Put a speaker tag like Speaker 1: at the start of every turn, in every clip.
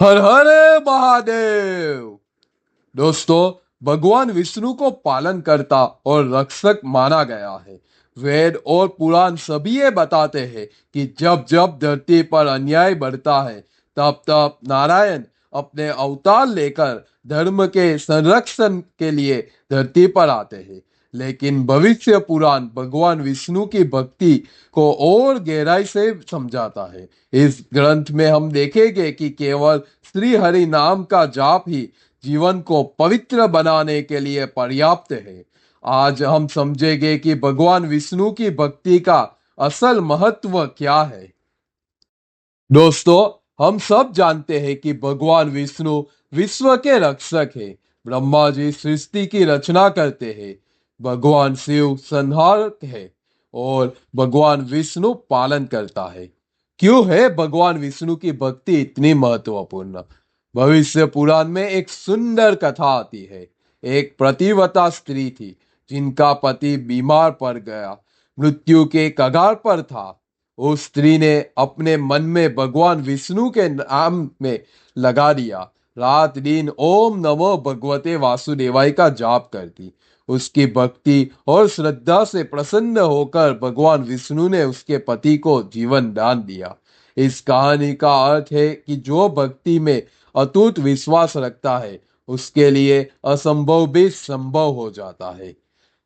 Speaker 1: हर हर महादेव। दोस्तों, भगवान विष्णु को पालन करता और रक्षक माना गया है। वेद और पुराण सभी ये बताते हैं कि जब जब धरती पर अन्याय बढ़ता है, तब तब नारायण अपने अवतार लेकर धर्म के संरक्षण के लिए धरती पर आते हैं। लेकिन भविष्य पुराण भगवान विष्णु की भक्ति को और गहराई से समझाता है। इस ग्रंथ में हम देखेंगे कि केवल श्री हरि नाम का जाप ही जीवन को पवित्र बनाने के लिए पर्याप्त है। आज हम समझेंगे कि भगवान विष्णु की भक्ति का असल महत्व क्या है। दोस्तों, हम सब जानते हैं कि भगवान विष्णु विश्व के रक्षक है। ब्रह्मा जी सृष्टि की रचना करते हैं, भगवान शिव संहारक है और भगवान विष्णु पालन करता है। क्यों है भगवान विष्णु की भक्ति इतनी महत्वपूर्ण? भविष्य पुराण में एक सुंदर कथा आती है। एक प्रतिव्रता स्त्री थी जिनका पति बीमार पड़ गया, मृत्यु के कगार पर था। उस स्त्री ने अपने मन में भगवान विष्णु के नाम में लगा दिया। रात दिन ओम नमो भगवते वासुदेवाय का जाप करती। उसकी भक्ति और श्रद्धा से प्रसन्न होकर भगवान विष्णु ने उसके पति को जीवन दान दिया। इस कहानी का अर्थ है कि जो भक्ति में अटूट विश्वास रखता है, उसके लिए असंभव भी संभव हो जाता है।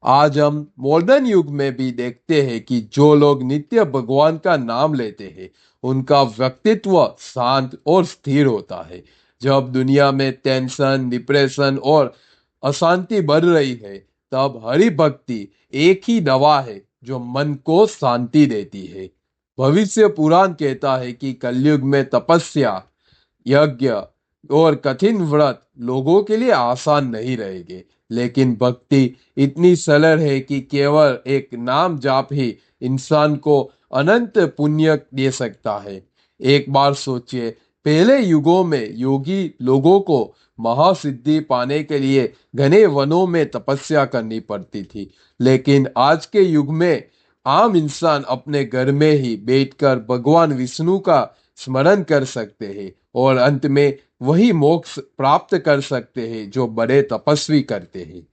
Speaker 1: आज हम मॉडर्न युग में भी देखते हैं कि जो लोग नित्य भगवान का नाम लेते हैं, उनका व्यक्तित्व शांत और स्थिर होता है। जब दुनिया में टेंशन, डिप्रेशन और अशांति बढ़ रही है, तब हरि भक्ति एक ही दवा है जो मन को शांति देती है। भविष्य पुराण कहता है कि कलयुग में तपस्या, यज्ञ और कठिन व्रत लोगों के लिए आसान नहीं रहेंगे, लेकिन भक्ति इतनी सरल है कि केवल एक नाम जाप ही इंसान को अनंत पुण्य दे सकता है। एक बार सोचिए, पहले युगों में योगी लोगों को महासिद्धि पाने के लिए घने वनों में तपस्या करनी पड़ती थी, लेकिन आज के युग में आम इंसान अपने घर में ही बैठकर भगवान विष्णु का स्मरण कर सकते हैं और अंत में वही मोक्ष प्राप्त कर सकते हैं जो बड़े तपस्वी करते हैं।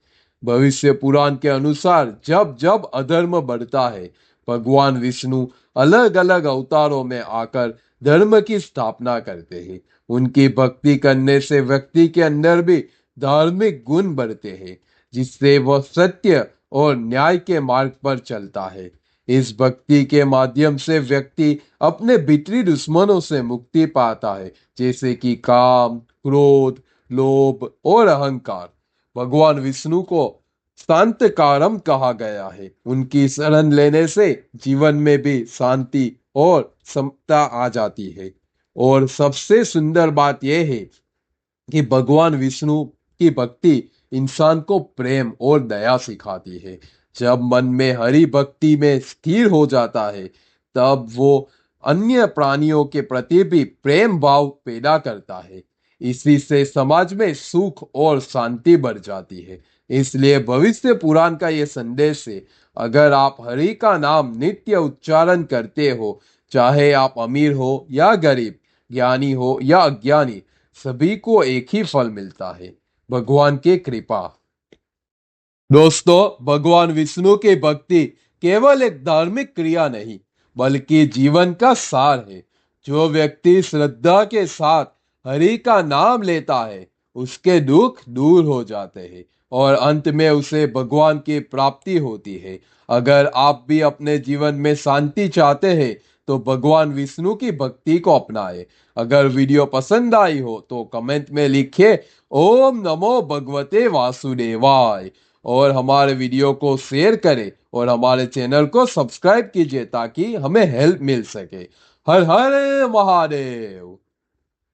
Speaker 1: भविष्य पुराण के अनुसार जब जब अधर्म बढ़ता है, भगवान विष्णु अलग अलग अवतारों में आकर धर्म की स्थापना करते हैं। उनकी भक्ति करने से व्यक्ति के अंदर भी धार्मिक गुण बढ़ते हैं, जिससे वह सत्य और न्याय के मार्ग पर चलता है। इस भक्ति के माध्यम से व्यक्ति अपने भीतरी दुश्मनों से मुक्ति पाता है, जैसे कि काम, क्रोध, लोभ और अहंकार। भगवान विष्णु को शांत कारम कहा गया है। उनकी शरण लेने से जीवन में भी शांति और समता आ जाती है। और सबसे सुंदर बात यह है कि भगवान विष्णु की भक्ति इंसान को प्रेम और दया सिखाती है। जब मन में हरि भक्ति में स्थिर हो जाता है, तब वो अन्य प्राणियों के प्रति भी प्रेम भाव पैदा करता है। इसी से समाज में सुख और शांति बढ़ जाती है। इसलिए भविष्य पुराण का ये संदेश है, अगर आप हरि का नाम नित्य उच्चारण करते हो, चाहे आप अमीर हो या गरीब, ज्ञानी हो या अज्ञानी, सभी को एक ही फल मिलता है, भगवान की कृपा। दोस्तों, भगवान विष्णु की भक्ति केवल एक धार्मिक क्रिया नहीं, बल्कि जीवन का सार है। जो व्यक्ति श्रद्धा के साथ हरि का नाम लेता है, उसके दुख दूर हो जाते हैं और अंत में उसे भगवान की प्राप्ति होती है। अगर आप भी अपने जीवन में शांति चाहते हैं, तो भगवान विष्णु की भक्ति को अपनाएं। अगर वीडियो पसंद आई हो तो कमेंट में लिखिए ओम नमो भगवते वासुदेवाय और हमारे वीडियो को शेयर करें और हमारे चैनल को सब्सक्राइब कीजिए ताकि हमें हेल्प मिल सके। हर हर महादेव।